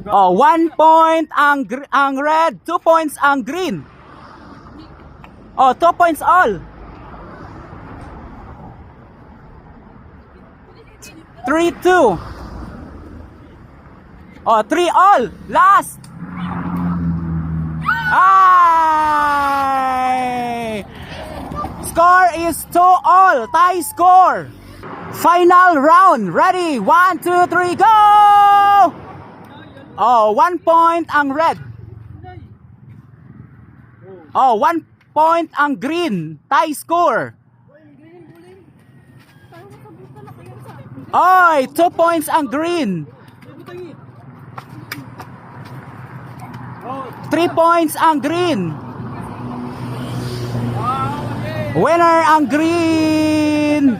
Oh, 1 point ang red, 2 points ang green. Oh, 2 points all. 3-2. Oh, 3 all. Last. Ay! Score is 2 all. Tie score. Final round. Ready? 1, 2, 3, go! Oh, 1 point ang red. Oh, 1 point ang green. Tie score. Oy, 2 points ang green. 3 points ang green. Winner ang green.